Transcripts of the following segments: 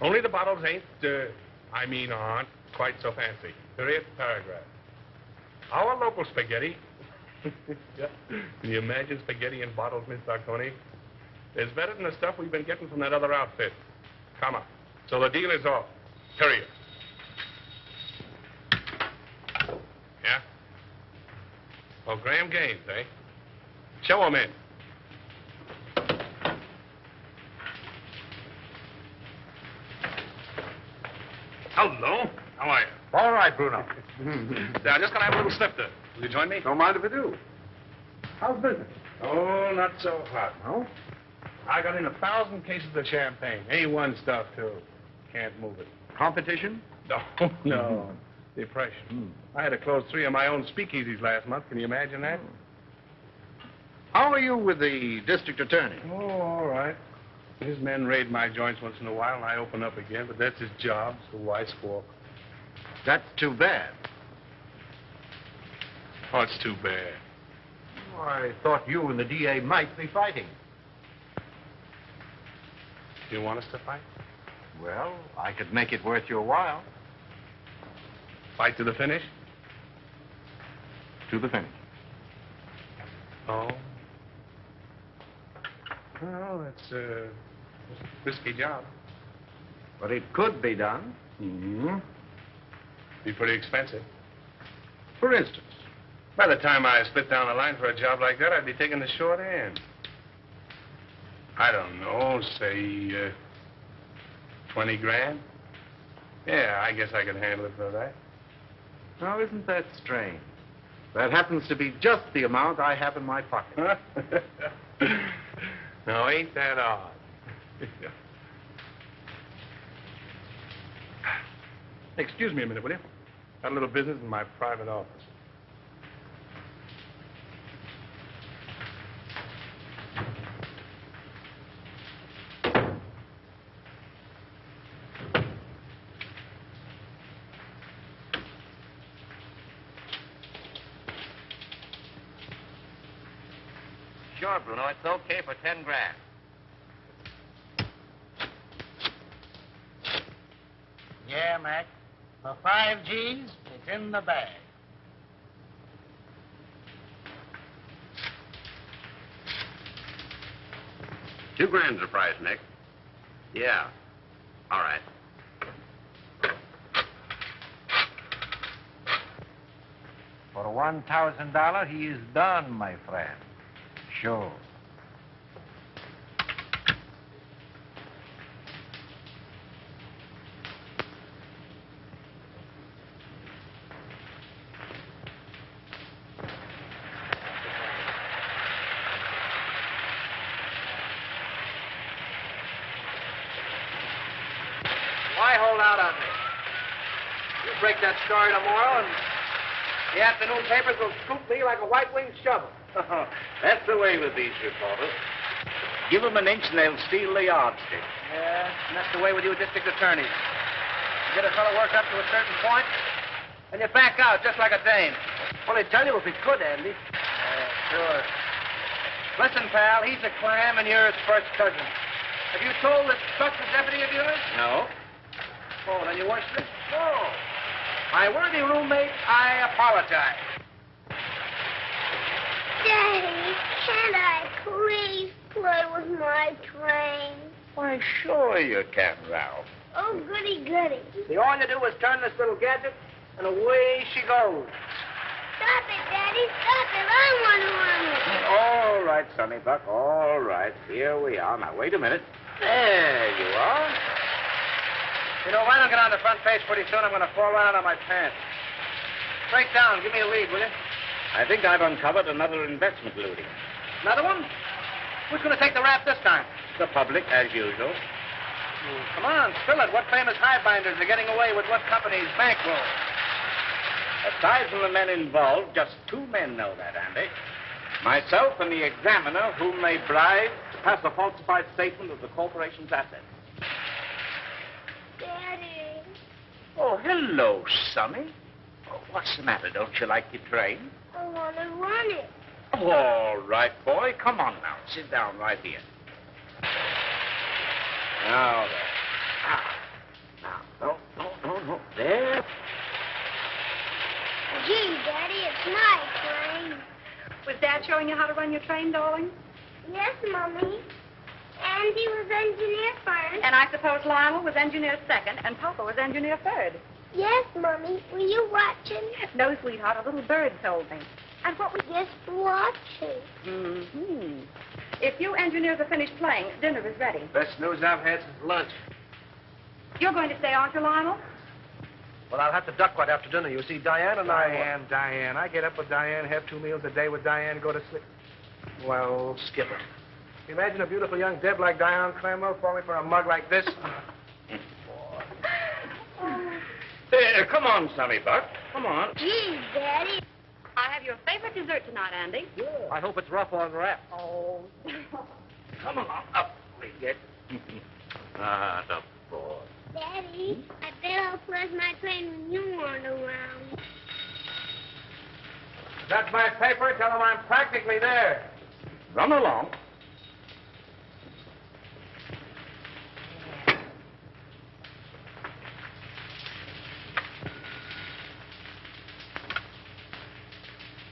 Only the bottles ain't, aren't quite so fancy. Period, paragraph. Our local spaghetti. Yeah. Can you imagine spaghetti in bottles, Miss Sarconi? It's better than the stuff we've been getting from that other outfit. Come on. So the deal is off. Period. Yeah? Oh, Graham Gaines, eh? Show him in. Hello. How are you? All right, Bruno. Yeah, I'm just gonna have a little snifter. Will you join me? Don't mind if I do. How's business? Oh, not so hot. No? I got in 1,000 cases of champagne. A1 stuff, too. Can't move it. Competition? No. Depression. I had to close 3 of my own speakeasies last month. Can you imagine that? How are you with the district attorney? Oh, all right. His men raid my joints once in a while, and I open up again, but that's his job, so why squawk? That's too bad. Oh, it's too bad. Oh, I thought you and the DA might be fighting. Do you want us to fight? Well, I could make it worth your while. Fight to the finish? To the finish. Oh. Well, it's a risky job. But it could be done. Mm-hmm. Be pretty expensive. For instance? By the time I split down the line for a job like that, I'd be taking the short end. I don't know, say, 20 grand? Yeah, I guess I could handle it for that. Now, isn't that strange? That happens to be just the amount I have in my pocket. No, ain't that odd? Excuse me a minute, will you? Got a little business in my private office. Sure, Bruno, it's okay for 10 grand. Yeah, Mac. For 5 G's, it's in the bag. $2 grand's the price, Nick. Yeah. All right. For $1,000, he is done, my friend. Sure. Why hold out on me? You break that story tomorrow, and the afternoon papers will scoop me like a white-winged shovel. That's the way with these reporters. Give them an inch and they'll steal the yardstick. Yeah, and that's the way with you district attorneys. You get a fellow worked up to a certain point, and you back out just like a dame. Well, they tell you if he could, Andy. Yeah, sure. Listen, pal, he's a clam and you're his first cousin. Have you told this truck the deputy of yours? No? Oh, then you weren't this? No. My worthy roommate, I apologize. Daddy, can't I please play with my train? Why, sure you can, Ralph. Oh, goody, goody. See, all you do is turn this little gadget, and away she goes. Stop it, Daddy, stop it. I want to run it. All right, Sonny Buck, all right. Here we are. Now, wait a minute. There you are. You know, if I don't get on the front page pretty soon, I'm going to fall right out of my pants. Break down. Give me a lead, will you? I think I've uncovered another investment looting. Another one? Who's going to take the rap this time? The public, as usual. Come on, spill it. What famous highbinders are getting away with what company's bankroll? Aside from the men involved, just 2 men know that, Andy. Myself and the examiner, whom they bribed to pass a falsified statement of the corporation's assets. Daddy. Oh, hello, Sonny. Oh, what's the matter? Don't you like your train? I want to run it. All right, boy. Come on now. Sit down right here. Now then. Gee, Daddy, it's my train. Was Dad showing you how to run your train, darling? Yes, Mommy. Andy was engineer first. And I suppose Lionel was engineer second, and Papa was engineer third. Yes, Mommy. Were you watching? No, sweetheart, a little bird told me. And what was just watching? Mm-hmm. If you engineers are finished playing, dinner is ready. Best news I've had since lunch. You're going to stay, aren't you, Lionel? Well, I'll have to duck right after dinner. You see, Diane and Diane. I get up with Diane, have 2 meals a day with Diane, go to sleep. Well, Skipper, imagine a beautiful young Deb like Diane Cranwell falling for a mug like this. Come on, Sonny Buck. Come on. Gee, Daddy. I have your favorite dessert tonight, Andy. Yeah. I hope it's rough on wrap. Oh. Come on, up we get. Ah, the boy. Daddy, I bet I'll flush my train when you aren't around. That's my paper. Tell them I'm practically there. Run along.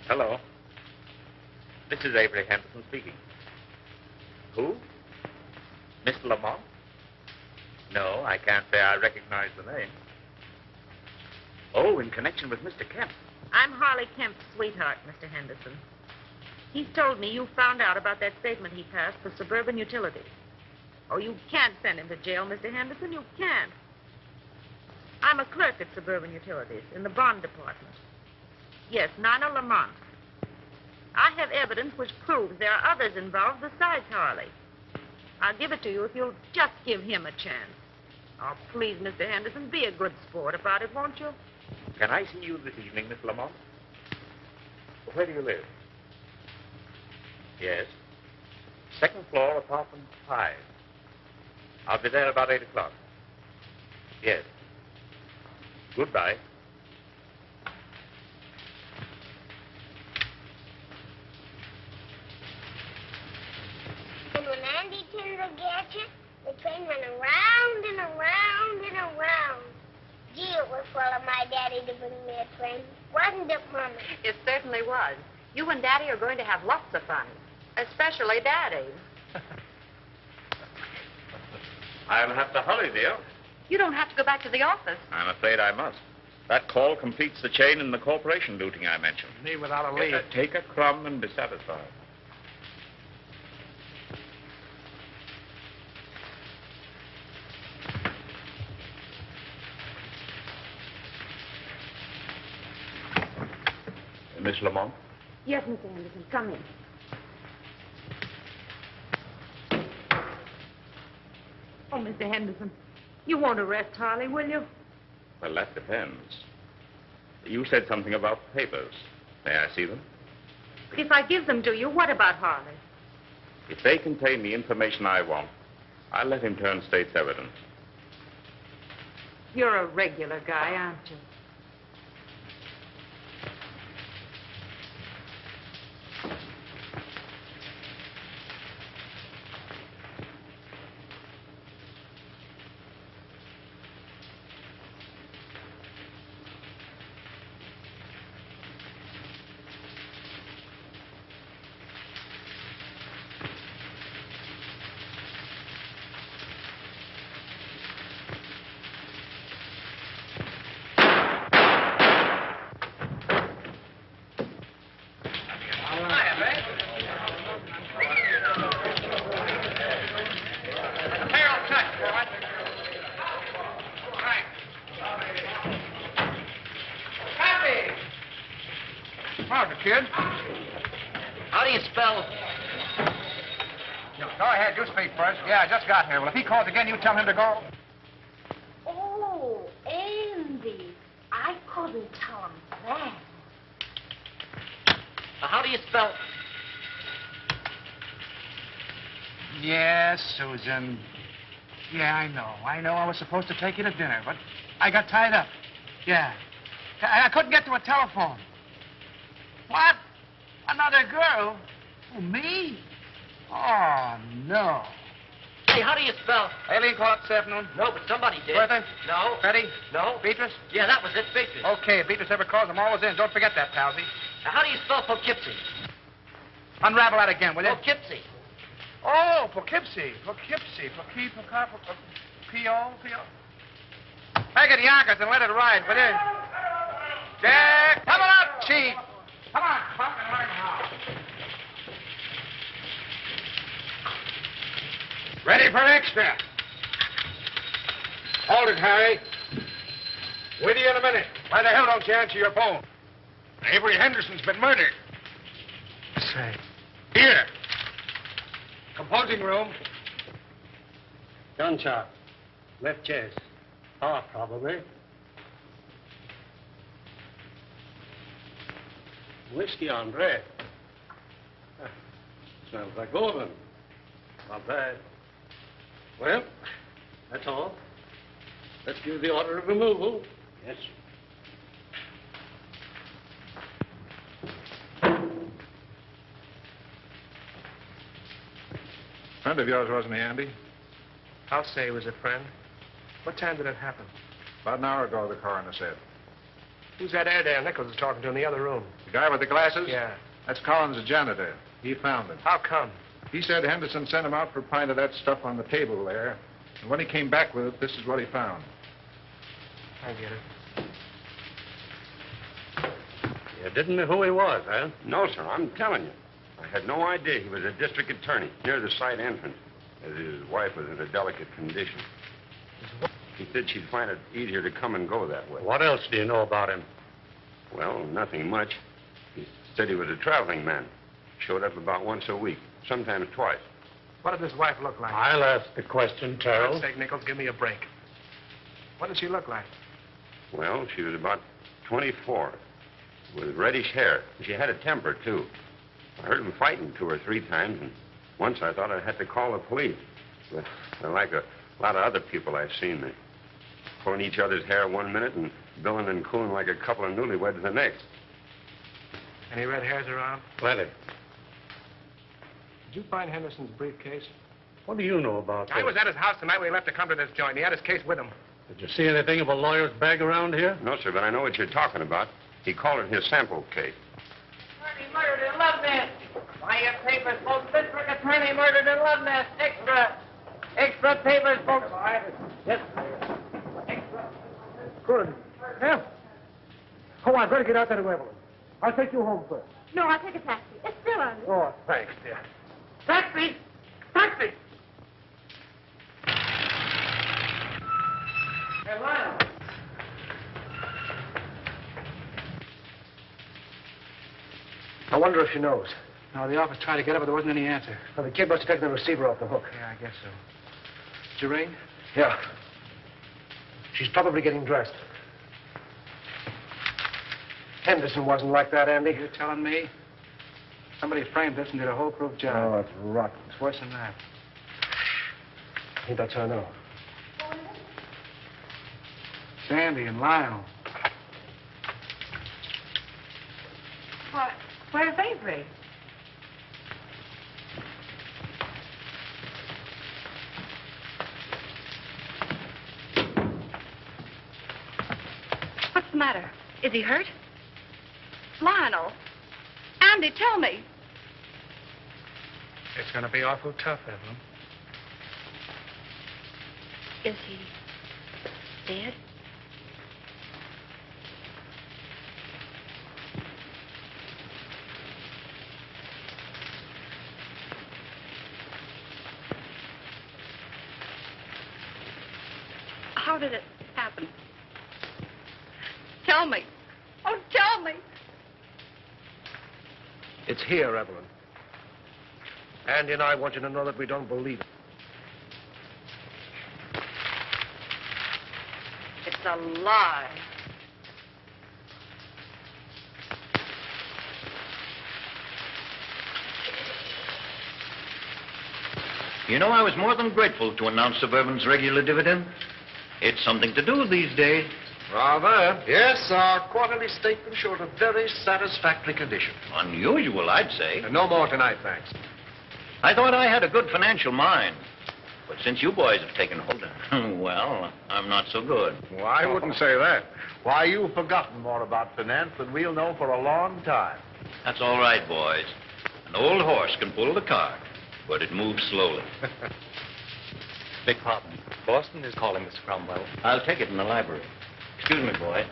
Hello. This is Avery Henderson speaking. Who? Mr. Lamont? No, I can't say I recognize the name. Oh, in connection with Mr. Kemp. I'm Harley Kemp's sweetheart, Mr. Henderson. He's told me you found out about that statement he passed for Suburban Utilities. Oh, you can't send him to jail, Mr. Henderson. You can't. I'm a clerk at Suburban Utilities in the bond department. Yes, Nina Lamont. I have evidence which proves there are others involved besides Harley. I'll give it to you if you'll just give him a chance. Oh, please, Mr. Henderson, be a good sport about it, won't you? Can I see you this evening, Miss Lamont? Where do you live? Yes. Second floor, apartment 5. I'll be there about 8 o'clock. Yes. Goodbye. And when Andy turned the gadget, the train went around and around and around. Gee, it was full of my daddy to bring me a train. Wasn't it, Mommy? It certainly was. You and Daddy are going to have lots of fun, especially Daddy. I'll have to hurry, dear. You don't have to go back to the office. I'm afraid I must. That call completes the chain in the corporation looting I mentioned. Me without a lead. Take a crumb and be satisfied. Miss Lamont? Yes, Mr. Henderson, come in. Oh, Mr. Henderson, you won't arrest Harley, will you? Well, that depends. You said something about papers. May I see them? If I give them to you, what about Harley? If they contain the information I want, I'll let him turn state's evidence. You're a regular guy, aren't you? Kid? How do you spell? Go ahead, you speak first. Yeah, I just got here. Well, if he calls again, you tell him to go. Oh, Andy. I couldn't tell him that. How do you spell? Yes, Susan. Yeah, I know. I was supposed to take you to dinner, but I got tied up. Yeah. I couldn't get to a telephone. What? Another girl? Oh, me? Oh, no. Hey, how do you spell? Aileen called up this afternoon. No, but somebody did. Bertha? No. Betty? No. Beatrice? Yeah, that was it, Beatrice. Okay, if Beatrice ever calls, I'm always in. Don't forget that, Palsy. Now, how do you spell Poughkeepsie? Unravel that again, will you? Poughkeepsie. Oh, Poughkeepsie. Poughkeepsie. P-O. Make it Yonkers and let it ride, will you? Jack, come on up, Chief. Come on, Buck, and learn how. Ready for extra. Hold it, Harry. With you in a minute. Why the hell don't you answer your phone? Avery Henderson's been murdered. Say. Here. Composing room. Gunshot. Left chest. Heart, probably. Whiskey on bread. Smells like golden. Not bad. Well, that's all. Let's give the order of removal. Yes, sir. Friend of yours, wasn't he, Andy? I'll say he was a friend. What time did it happen? About an hour ago, the coroner said. Who's that Airedale Nichols was talking to in the other room? The guy with the glasses? Yeah. That's Collins, the janitor. He found him. How come? He said Henderson sent him out for a pint of that stuff on the table there. And when he came back with it, this is what he found. I get it. You didn't know who he was, huh? No, sir, I'm telling you. I had no idea he was a district attorney near the side entrance, as his wife was in a delicate condition. He said she'd find it easier to come and go that way. What else do you know about him? Well, nothing much. He said he was a traveling man. Showed up about once a week, sometimes twice. What did his wife look like? I'll ask the question, For Terrell. God's sake, Nichols, give me a break. What did she look like? Well, she was about 24, with reddish hair. She had a temper, too. I heard them fighting 2 or 3 times, and once I thought I had to call the police. But they're like a lot of other people I've seen. They're pulling each other's hair one minute and billing and cooing like a couple of newlyweds the next. Any red hairs around? Plenty. Did you find Henderson's briefcase? What do you know about this? I was at his house the night when he left to come to this joint. He had his case with him. Did you see anything of a lawyer's bag around here? No, sir, but I know what you're talking about. He called it his sample case. Attorney murdered in Love Nest. Buy your papers, folks. District attorney murdered in Love Nest. Extra. Extra papers, folks. Yes. Extra. Good. Yeah. Come on, better get out there to Evelyn. I'll take you home first. No, I'll take a taxi. It's still on. Oh, thanks, dear. Taxi. Taxi. Hey, Lionel. I wonder if she knows. No, the office tried to get her, but there wasn't any answer. Well, the kid must have taken the receiver off the hook. Yeah, I guess so. Did you ring? Yeah. She's probably getting dressed. Henderson wasn't like that, Andy. You're telling me? Somebody framed this and did a whole-proof job. Oh, that's rotten. It's worse than that. He lets her know. Sandy and Lionel. What? Where's Avery? What's the matter? Is he hurt? Lionel. Andy, tell me. It's going to be awful tough, Evelyn. Is he dead? How did it happen? Tell me. Oh, tell me. It's here, Evelyn. Andy and I want you to know that we don't believe it. It's a lie. You know, I was more than grateful to announce Suburban's regular dividend. It's something to do these days. Rather. Yes, our quarterly statement showed a very satisfactory condition. Unusual, I'd say. And no more tonight, thanks. I thought I had a good financial mind. But since you boys have taken hold, well, I'm not so good. Well, I wouldn't say that. Why, you've forgotten more about finance than we'll know for a long time. That's all right, boys. An old horse can pull the cart, but it moves slowly. Beg pardon. Boston is calling, Mr. Cromwell. I'll take it in the library. Excuse me, boy.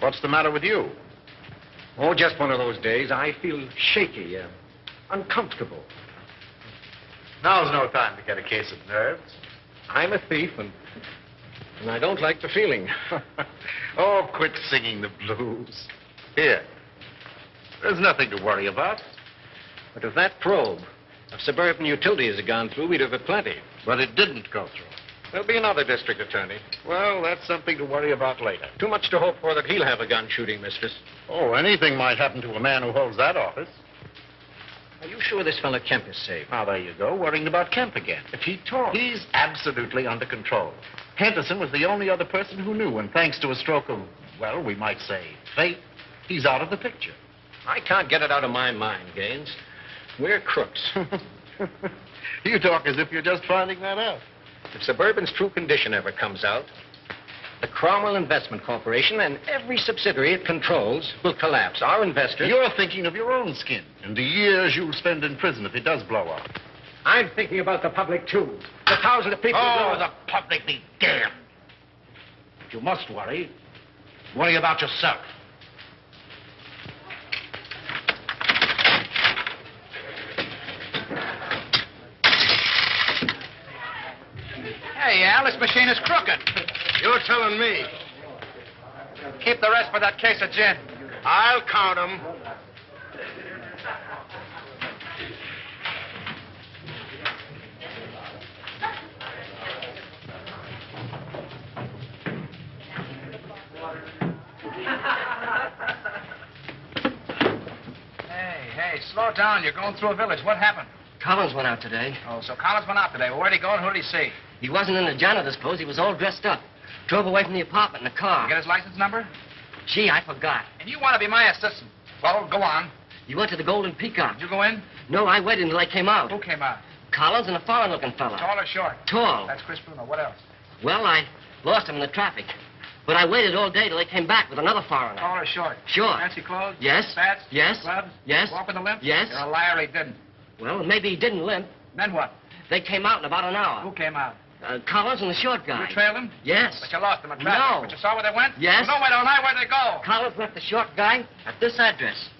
What's the matter with you? Oh, just one of those days. I feel shaky, uncomfortable. Now's no time to get a case of nerves. I'm a thief, and I don't like the feeling. Oh, quit singing the blues. Here. There's nothing to worry about. But if that probe of suburban utilities had gone through, we'd have had plenty. But it didn't go through. There'll be another district attorney. Well, that's something to worry about later. Too much to hope for that he'll have a gun shooting mistress. Oh, anything might happen to a man who holds that office. Are you sure this fellow Kemp is safe? Now, there you go, worrying about Kemp again. If he talks. He's absolutely under control. Henderson was the only other person who knew, and thanks to a stroke of, well, we might say, fate, he's out of the picture. I can't get it out of my mind, Gaines. We're crooks. You talk as if you're just finding that out. If Suburban's true condition ever comes out, the Cromwell Investment Corporation and every subsidiary it controls will collapse. Our investors... You're thinking of your own skin and the years you'll spend in prison if it does blow up. I'm thinking about the public, too. The thousands of people... Oh, the public be damned. If you must worry about yourself. Hey, Al, this machine is crooked. You're telling me. Keep the rest for that case of gin. I'll count 'em. Hey, slow down. You're going through a village. What happened? Collins went out today. Oh, so Collins went out today. Well, where'd he go and who did he see? He wasn't in the janitor's clothes. He was all dressed up. Drove away from the apartment in a car. Get his license number? Gee, I forgot. And you want to be my assistant. Well, go on. He went to the Golden Peacock. Did you go in? No, I waited until I came out. Who came out? Collins and a foreign-looking fella. Tall or short? Tall. That's Chris Bruno. What else? Well, I lost him in the traffic. But I waited all day till they came back with another foreigner. Tall or short? Short. Fancy clothes? Yes. Spats? Yes. Gloves? Yes. Walk with a limp? Yes. You're a liar, he didn't. Well, maybe he didn't limp. Then what? They came out in about an hour. Who came out? Collins and the short guy. You trailed him? Yes. But you lost him in traffic. No. But you saw where they went? Yes. Well, no, wait, don't I? Where'd they go? Collins left the short guy at this address.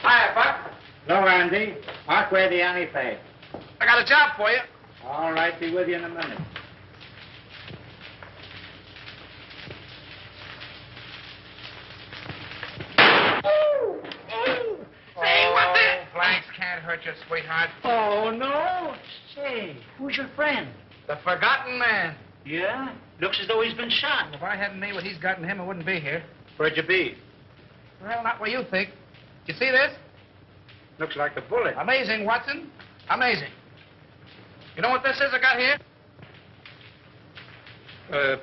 Hiya, Buck. Hello, Andy. Park where the alley pays. I got a job for you. All right, be with you in a minute. Hey, what the? Blanks can't hurt you, sweetheart. Oh, no. Say, who's your friend? The forgotten man. Yeah? Looks as though he's been shot. If I hadn't made what he's got in him, I wouldn't be here. Where'd you be? Well, not where you think. You see this? Looks like a bullet. Amazing, Watson. Amazing. You know what this is I got here?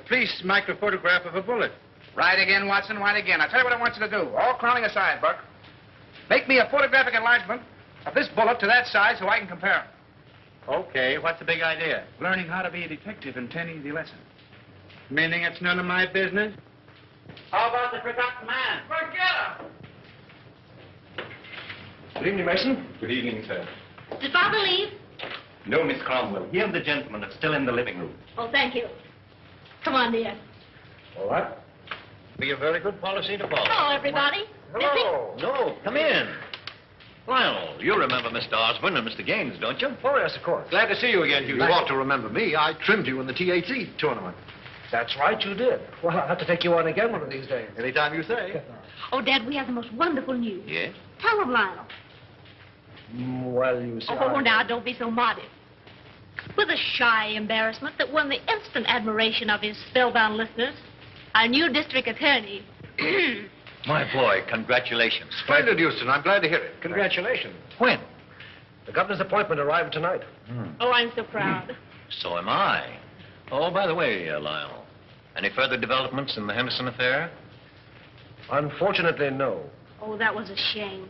Police microphotograph of a bullet. Right again, Watson, right again. I'll tell you what I want you to do. All crowning aside, Buck. Make me a photographic enlargement of this bullet to that size so I can compare them. Okay, what's the big idea? Learning how to be a detective in 10 easy lessons. Meaning it's none of my business? How about the forgotten man? Forget him! Good evening, Mason. Good evening, sir. Did Father leave? No, Miss Cromwell. He and the gentleman are still in the living room. Oh, thank you. Come on, dear. All right. Be a very good policy to follow. Hello, everybody. Hello. No, come in. Lionel, you remember Mr. Osborne and Mr. Gaines, don't you? Oh, yes, of course. Glad to see you again, Hugh. You ought to remember me. I trimmed you in the THC tournament. That's right, you did. Well, I'll have to take you on again one of these days. Anytime you say. Oh, Dad, we have the most wonderful news. Yes? Tell him, Lionel. Well, you see... Oh, now, don't be so modest. With a shy embarrassment that won the instant admiration of his spellbound listeners, our new district attorney... My boy, congratulations. Splendid, Houston. I'm glad to hear it. Congratulations. When? The governor's appointment arrived tonight. Oh, I'm so proud. So am I. Oh, by the way, Lionel, any further developments in the Henderson affair? Unfortunately, no. Oh, that was a shame.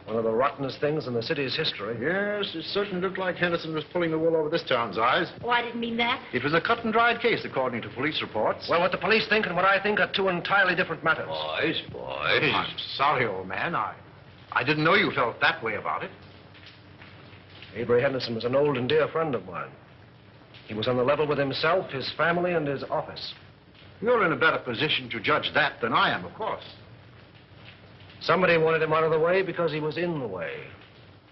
One of the rottenest things in the city's history. Yes, it certainly looked like Henderson was pulling the wool over this town's eyes. Oh, I didn't mean that. It was a cut-and-dried case, according to police reports. Well, what the police think and what I think are two entirely different matters. Boys. I'm sorry, old man. I didn't know you felt that way about it. Avery Henderson was an old and dear friend of mine. He was on the level with himself, his family, and his office. You're in a better position to judge that than I am, of course. Somebody wanted him out of the way because he was in the way.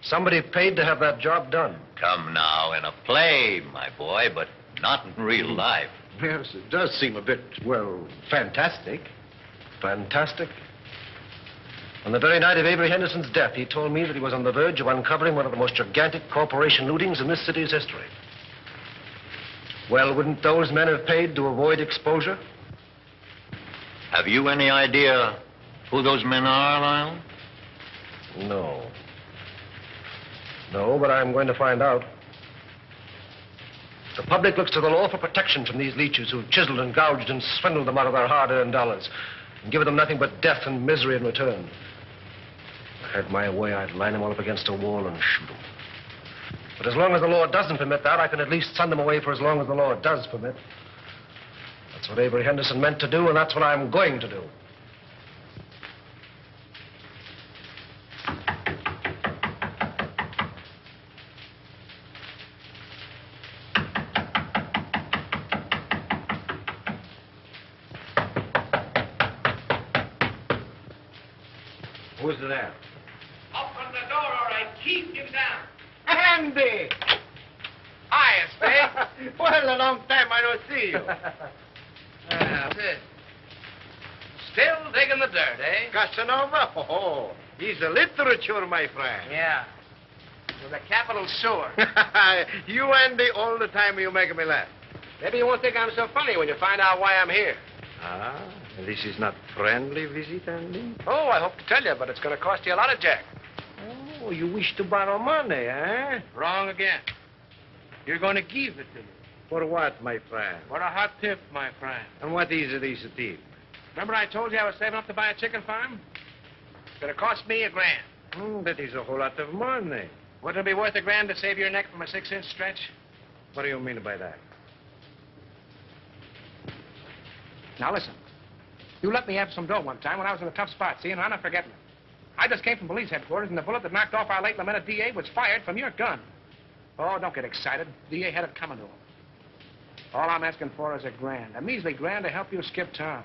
Somebody paid to have that job done. Come now, in a play, my boy, but not in real life. Yes, it does seem a bit, well, fantastic. Fantastic. On the very night of Avery Henderson's death, he told me that he was on the verge of uncovering one of the most gigantic corporation lootings in this city's history. Well, wouldn't those men have paid to avoid exposure? Have you any idea who those men are, Lionel? No. No, but I'm going to find out. The public looks to the law for protection from these leeches who've chiseled and gouged and swindled them out of their hard-earned dollars and given them nothing but death and misery in return. If I had my way, I'd line them all up against a wall and shoot them. But as long as the law doesn't permit that, I can at least send them away for as long as the law does permit. That's what Avery Henderson meant to do, and that's what I'm going to do. Who's there? Open the door, all right. Keep him down. Andy! Hiya, Spade. Well, a long time I don't see you. That's it. Still digging the dirt, eh? Casanova? Oh, he's a literature, my friend. Yeah. With a capital sewer. You, Andy, all the time you make me laugh. Maybe you won't think I'm so funny when you find out why I'm here. Ah, this is not friendly visit, Andy? Oh, I hope to tell you, but it's going to cost you a lot of jack. Oh, you wish to borrow money, eh? Wrong again. You're going to give it to me. For what, my friend? For a hot tip, my friend. And what is this tip? Remember I told you I was saving up to buy a chicken farm? It's going to cost me $1,000. That is a whole lot of money. Wouldn't it be worth $1,000 to save your neck from a 6-inch stretch? What do you mean by that? Now, listen. You let me have some dough one time when I was in a tough spot, see, and I'm not forgetting it. I just came from police headquarters, and the bullet that knocked off our late lamented DA was fired from your gun. Oh, don't get excited. DA had it coming to him. All I'm asking for is $1,000, a measly $1,000 to help you skip town.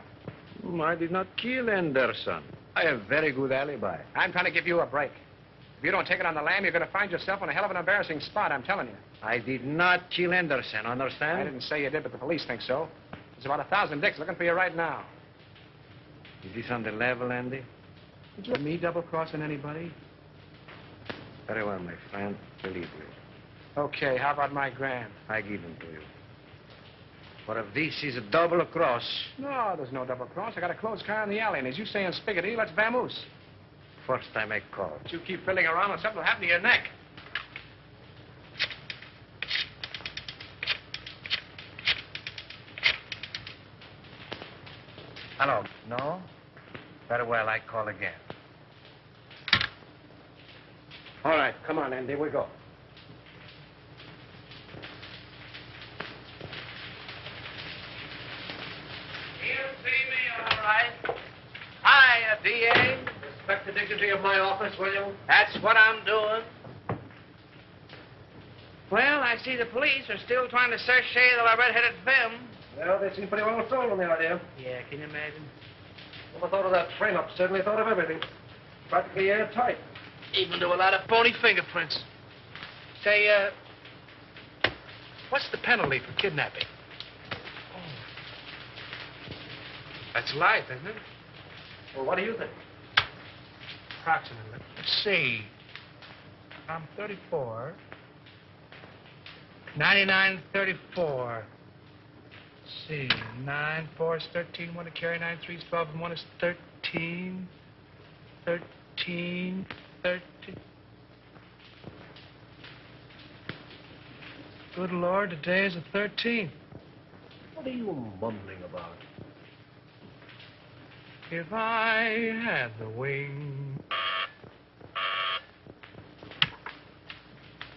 I did not kill Anderson. I have very good alibi. I'm trying to give you a break. If you don't take it on the lam, you're going to find yourself in a hell of an embarrassing spot, I'm telling you. I did not kill Anderson, understand? I didn't say you did, but the police think so. There's about 1,000 dicks looking for you right now. Is this on the level, Andy? Did you me double-crossing anybody? Very well, my friend. Believe me. Okay, how about my $1,000? I give them to you. But if this is a double cross... No, there's no double cross. I got a closed car in the alley, and as you say in Spiggity, let's vamoose. First time I call. But you keep fiddling around and something will happen to your neck. Hello. No? Very well, I call again. All right, come on, Andy, we go. He'll see me, all right. Hiya, D.A. Respect the dignity of my office, will you? That's what I'm doing. Well, I see the police are still trying to search shade of our red-headed femme. Well, they seem pretty well sold on the idea. Yeah, can you imagine? Never thought of that frame-up. Certainly thought of everything. Practically airtight. Even do a lot of phony fingerprints. Say, what's the penalty for kidnapping? Oh. That's life, isn't it? Well, what do you think? Approximately. Let's see. I'm 34. 99, 34. Let's see. 9, 4 is 13. 1 to carry. 9, 3 is 12. And 1 is 13. 13. 13. Good Lord, today is the 13th. What are you mumbling about? If I had the wing.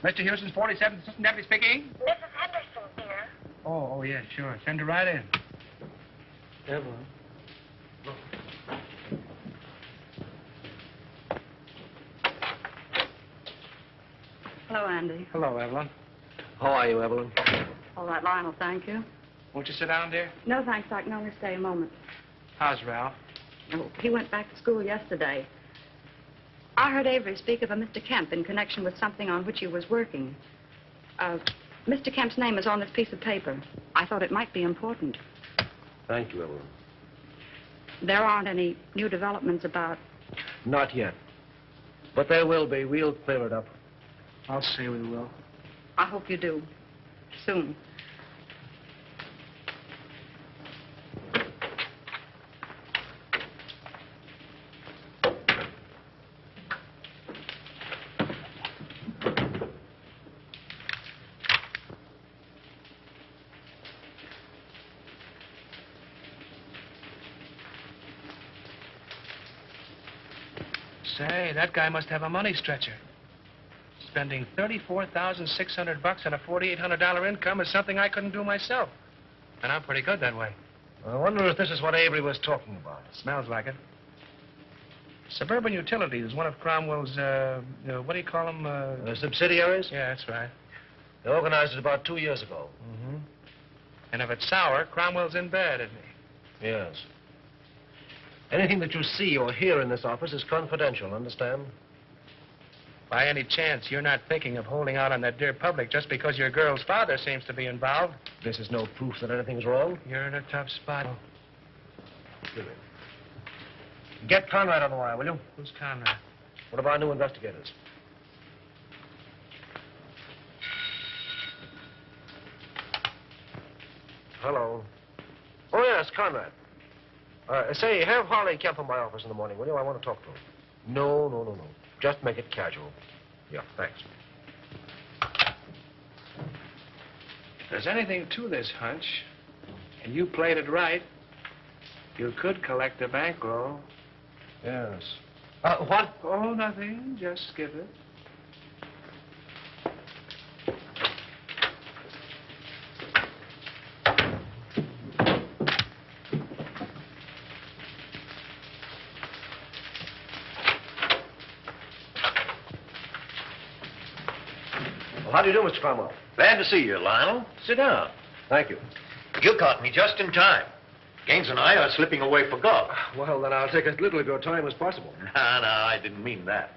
Mr. Houston's 47th Assistant Deputy speaking. Mrs. Henderson here. Oh, yeah, sure. Send her right in. Evelyn. Hello, Andy. Hello, Evelyn. How are you, Evelyn? All right, Lionel, thank you. Won't you sit down, dear? No, thanks. I can only stay a moment. How's Ralph? Oh, he went back to school yesterday. I heard Avery speak of a Mr. Kemp in connection with something on which he was working. Mr. Kemp's name is on this piece of paper. I thought it might be important. Thank you, Evelyn. There aren't any new developments about... Not yet. But there will be. We'll clear it up. I'll say we will. I hope you do. Soon. Say, that guy must have a money stretcher. Spending $34,600 on a $4,800 income is something I couldn't do myself. And I'm pretty good that way. I wonder if this is what Avery was talking about. Smells like it. Suburban Utilities is one of Cromwell's, what do you call them? Subsidiaries? Yeah, that's right. They organized it about 2 years ago. Mm-hmm. And if it's sour, Cromwell's in bed, isn't he? Yes. Anything that you see or hear in this office is confidential, understand? By any chance, you're not thinking of holding out on that dear public just because your girl's father seems to be involved? This is no proof that anything's wrong. You're in a tough spot. Oh. Get Conrad on the wire, will you? Who's Conrad? One of our new investigators. Hello. Oh, yes, Conrad. Say, have Harley Kemp in my office in the morning, will you? I want to talk to him. No. Just make it casual. Yeah, thanks. If there's anything to this hunch, and you played it right, you could collect a bankroll. Yes. What? Oh, nothing. Just skip it. How do you do, Mr. Cromwell? Glad to see you, Lionel. Sit down. Thank you. You caught me just in time. Gaines and I are slipping away for golf. Well, then I'll take as little of your time as possible. No, I didn't mean that.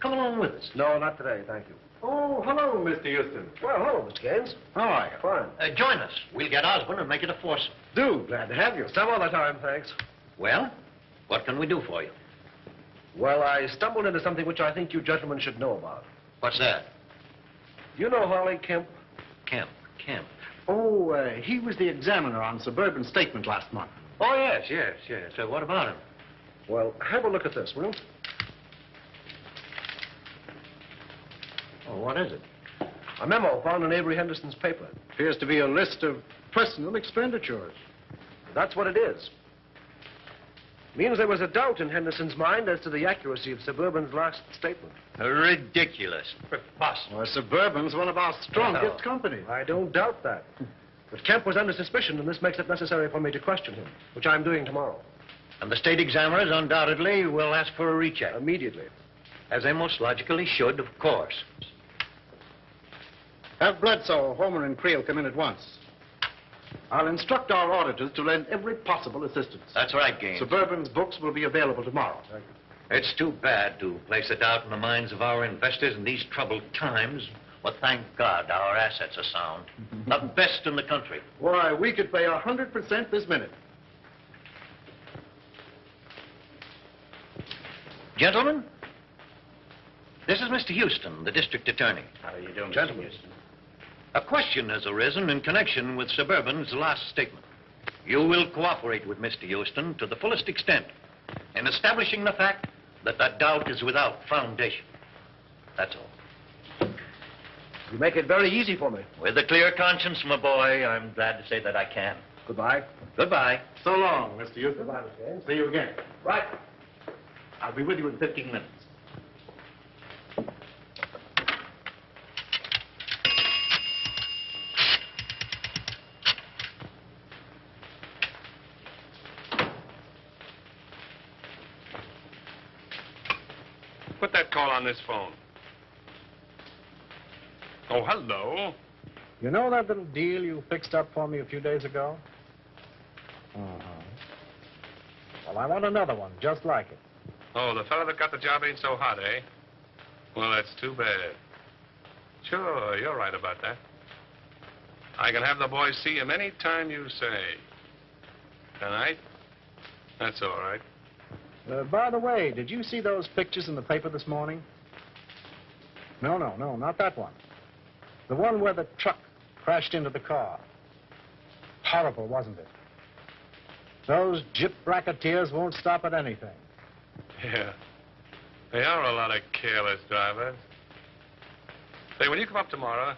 Come along with us. No, not today, thank you. Oh, hello, Mr. Houston. Well, hello, Mr. Gaines. How are you? Fine. Join us. We'll get Osborne and make it a foursome. Do. Glad to have you. Some other time, thanks. Well, what can we do for you? Well, I stumbled into something which I think you gentlemen should know about. What's that? You know Harley Kemp? Kemp. Oh, he was the examiner on Suburban Statement last month. Oh, yes. So what about him? Well, have a look at this, will you? Oh, what is it? A memo found in Avery Henderson's paper. Appears to be a list of personal expenditures. That's what it is. Means there was a doubt in Henderson's mind as to the accuracy of Suburban's last statement. Ridiculous. Preposterous. Well, Suburban's one of our strongest companies. I don't doubt that. But Kemp was under suspicion, and this makes it necessary for me to question him, which I'm doing tomorrow. And the state examiners undoubtedly will ask for a recheck. Immediately. As they most logically should, of course. Have Bledsoe, Homer, and Creel come in at once. I'll instruct our auditors to lend every possible assistance. That's right, Gaines. Suburban's books will be available tomorrow. Thank you. It's too bad to place a doubt in the minds of our investors in these troubled times. But thank God our assets are sound. The best in the country. Why, we could pay 100% this minute. Gentlemen, this is Mr. Houston, the district attorney. How are you doing, Gentlemen. Mr. Houston? A question has arisen in connection with Suburban's last statement. You will cooperate with Mr. Houston to the fullest extent in establishing the fact that that doubt is without foundation. That's all. You make it very easy for me. With a clear conscience, my boy, I'm glad to say that I can. Goodbye. Goodbye. So long, Mr. Houston. Goodbye, Mr. Haynes. See you again. Right. I'll be with you in 15 minutes. Put that call on this phone. Oh, hello. You know that little deal you fixed up for me a few days ago? Well, I want another one just like it. Oh, the fellow that got the job ain't so hot, eh? Well, that's too bad. Sure, you're right about that. I can have the boys see him any time you say. Tonight? That's all right. By the way, did you see those pictures in the paper this morning? No, not that one. The one where the truck crashed into the car. Horrible, wasn't it? Those gyp racketeers won't stop at anything. Yeah. They are a lot of careless drivers. Say, when you come up tomorrow,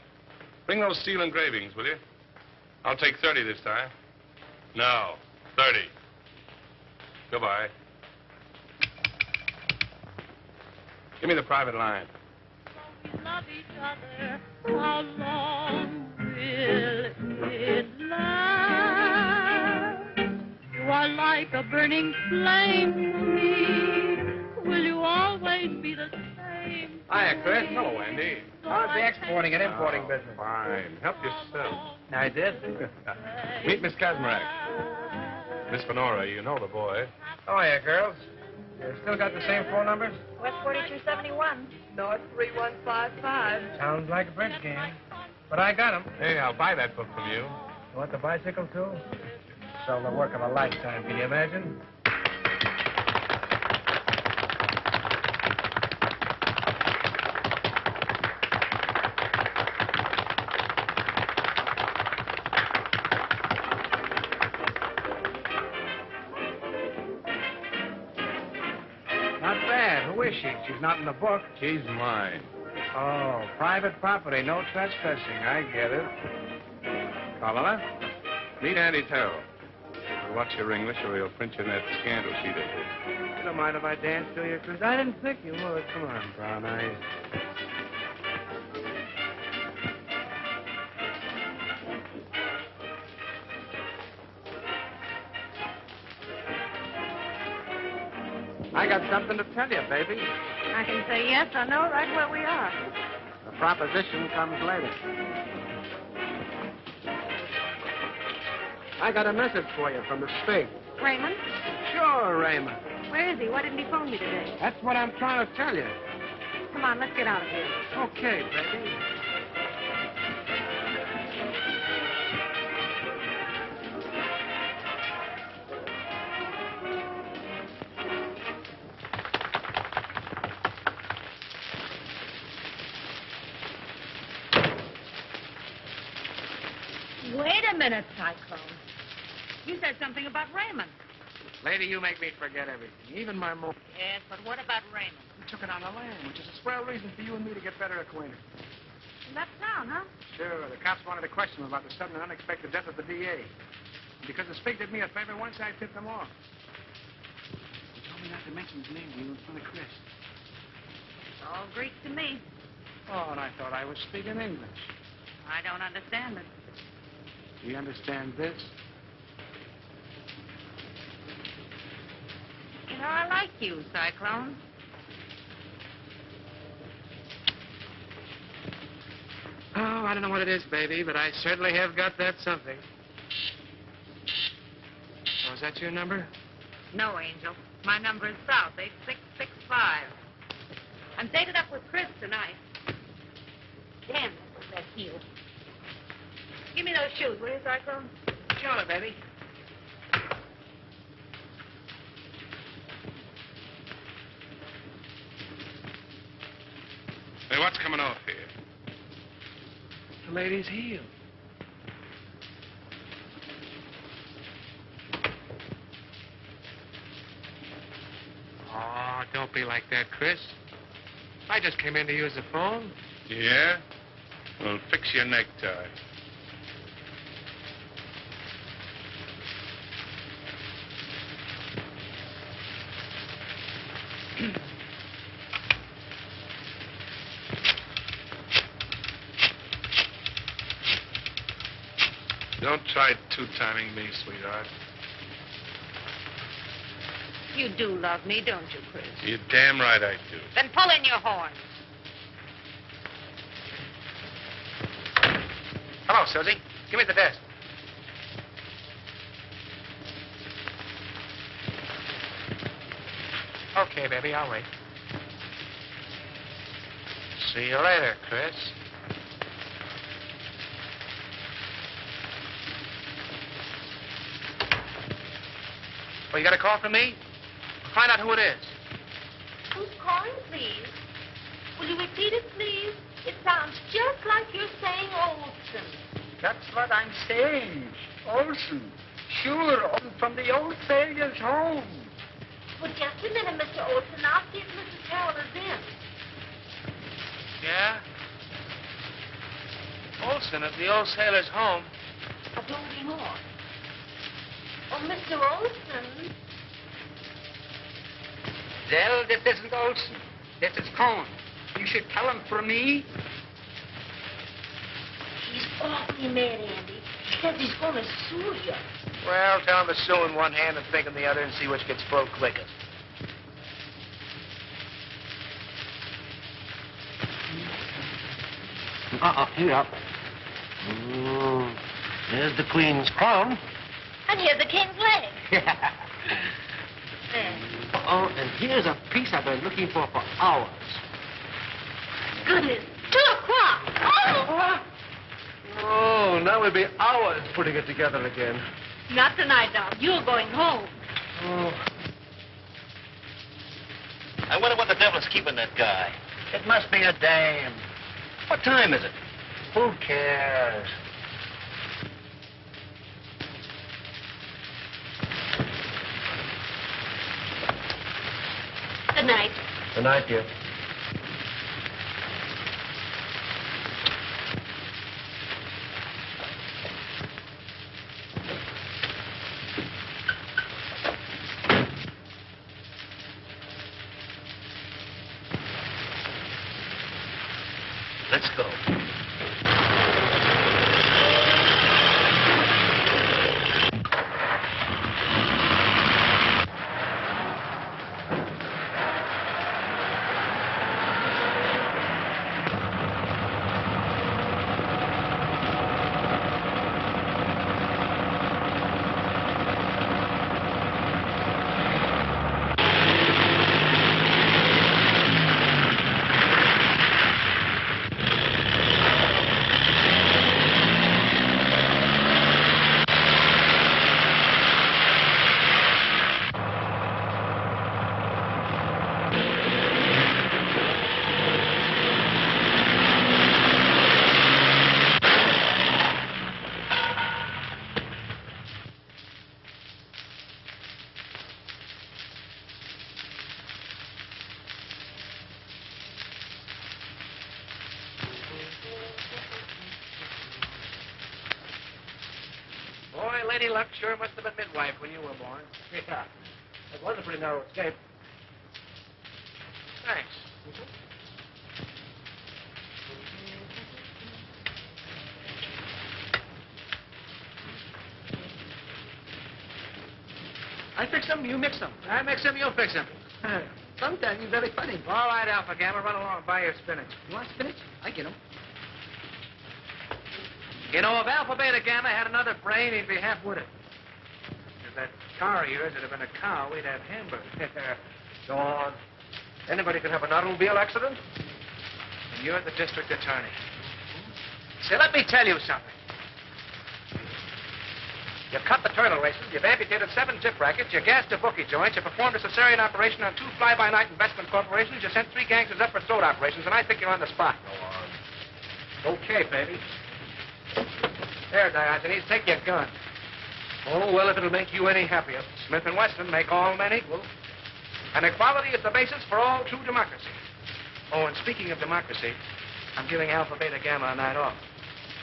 bring those steel engravings, will you? I'll take 30 this time. No, 30. Goodbye. Give me the private line. Love each other, how long will it last? You are like a burning flame to me. Will you always be the same? Hiya, Chris. Hello, Andy. How's the exporting and importing business? Fine. Help yourself. I did. Meet Miss Kazmarek. Miss Fenora, you know the boy. Oh, yeah, girls. You still got the same phone numbers? West 4271. North 3155. Sounds like a bridge game. But I got 'em. Hey, I'll buy that book from you. You want the bicycle, too? Sell the work of a lifetime, can you imagine? Not bad. Who is she? She's not in the book. She's mine. Oh, private property. No trespassing. I get it. Carmela, meet Andy Terrell. Watch your English or he'll print you in that scandal sheet of his. You don't mind if I dance to you, Chris? I didn't think you would. Come on, brown eyes. I got something to tell you, baby. I can say yes or no right where we are. The proposition comes later. I got a message for you from the state. Raymond? Sure, Raymond. Where is he? Why didn't he phone me today? That's what I'm trying to tell you. Come on, let's get out of here. Okay, baby. Wait a minute, Cyclone. You said something about Raymond. Lady, you make me forget everything, even my mom. Yes, but what about Raymond? We took it on the lamb, which is a swell reason for you and me to get better acquainted. He left town, huh? Sure, the cops wanted to question him about the sudden and unexpected death of the DA. Because the Spig did me a favor once, I tipped him off. He told me not to mention his name to you in front of Chris. It's all Greek to me. Oh, and I thought I was speaking English. I don't understand it. Do you understand this? You know, I like you, Cyclone. Oh, I don't know what it is, baby, but I certainly have got that something. Oh, is that your number? No, Angel. My number is South 8665. 5. I'm dated up with Chris tonight. Damn, that heel. Give me those shoes, will you, Cyclone? Sure, baby. Hey, what's coming off here? The lady's heel. Oh, don't be like that, Chris. I just came in to use the phone. Yeah? Well, fix your necktie. Don't try two-timing me, sweetheart. You do love me, don't you, Chris? You're damn right I do. Then pull in your horns. Hello, Susie. Give me the desk. Okay, baby, I'll wait. See you later, Chris. Well, you got a call from me? Find out who it is. Who's calling, please? Will you repeat it, please? It sounds just like you're saying Olson. That's what I'm saying. Olson. Sure, from the old sailor's home. Well, just a minute, Mr. Olson. I'll see if Mrs. Carroll is in. Yeah? Olson at the old sailor's home. But don't be more. Oh, Mr. Olson. Well, this isn't Olson. This is Cohn. You should tell him for me. He's awfully mad, Andy. He says he's going to sue you. Well, tell him to sue in one hand and think in the other and see which gets broke quickest. Here. There's the Queen's crown. And here's the king's leg. There. Oh, and here's a piece I've been looking for hours. Goodness. 2 o'clock. Oh! Oh, now we'll be hours putting it together again. Not tonight, Doc. You're going home. Oh. I wonder what the devil's keeping that guy. It must be a dame. What time is it? Who cares? Good night. Good night, dear. Let's go. Boy, Lady Luck sure must have been midwife when you were born. Yeah. It was a pretty narrow escape. Thanks. I fix them, you mix them. I mix them, you'll fix them. Sometimes you're very funny. All right, Alpha Gamma, run along and buy your spinach. You want spinach? I get them. You know, if Alpha Beta Gamma had another brain, he'd be half-witted. If that car of yours had been a cow, we'd have hamburgers. Go on. Anybody can have an automobile accident. And you're the district attorney. Say, let me tell you something. You've cut the turtle races, you've amputated 7 tip rackets, you gassed a bookie joint, you performed a cesarean operation on 2 fly-by-night investment corporations, you sent 3 gangsters up for throat operations, and I think you're on the spot. Go on. Okay, baby. There, Diogenes, take your gun. Oh, well, if it'll make you any happier. Smith & Wesson make all men equal. And equality is the basis for all true democracy. Oh, and speaking of democracy, I'm giving Alpha, Beta, Gamma a night off.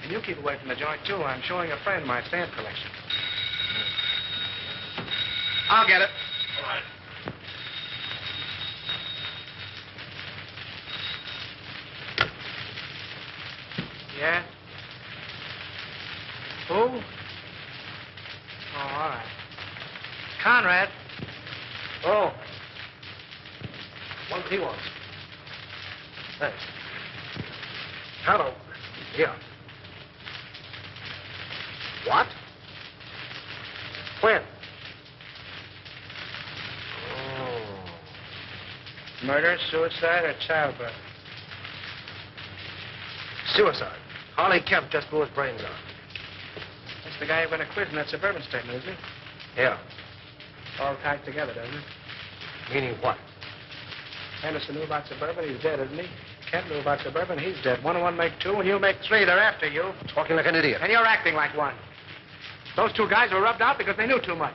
And you keep away from the joint, too. I'm showing a friend my stamp collection. I'll get it. All right. Yeah? Who? Oh, all right. Conrad. Oh. One that he wants. Thanks. Hello. Here. What? When? Oh. Murder, suicide, or childbirth? Suicide. Harley Kemp just blew his brains out. That's the guy you're going to quiz in that suburban statement, isn't he? Yeah. All tied together, doesn't it? Meaning what? Henderson knew about suburban, he's dead, isn't he? Kemp knew about suburban, he's dead. 1 and 1 make 2, and you'll make 3. They're after you. Talking like an idiot. And you're acting like one. Those 2 guys were rubbed out because they knew too much.